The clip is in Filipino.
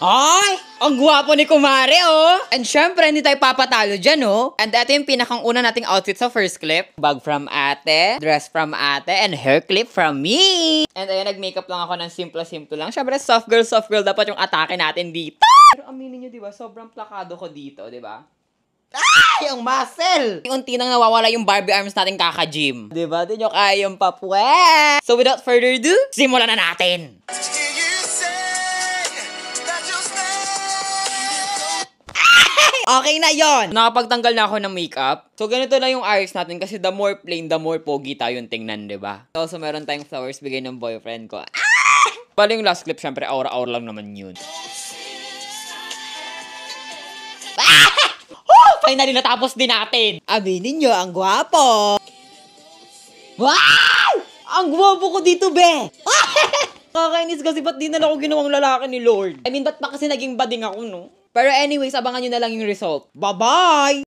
Ay! Ang gwapo ni Kumare, oh! And syempre, hindi tayo papatalo dyan, oh! And ito yung pinakang una nating outfit sa first clip. Bag from ate, dress from ate, and hair clip from me! And ayun, nag-makeup lang ako ng simple-simple lang. Syempre, soft girl dapat yung atake natin dito. Pero aminin nyo, diba? Sobrang plakado ko dito, diba? Ay! Ang muscle! Unti nang nawawala yung Barbie arms natin kaka-gym. Diba? Di nyo kaya yung papwes! So without further ado, simulan na natin! Okay na yon. Nakapagtanggal na ako ng makeup. So, ganito na yung ayos natin kasi the more plain, the more pogi tayong tingnan, diba? Also, meron tayong flowers bigay ng boyfriend ko. Pala yung last clip, syempre, aura-aura lang naman yun. Finally, natapos din natin. Aminin nyo, ang gwapo. Wow! Ang gwapo ko dito, be! Kakainis kasi ba't di na ako ginawang lalaki ni Lord? I mean, ba't pa kasi naging bading ako, no? Pero anyways, abangan nyo na lang yung result. Bye-bye!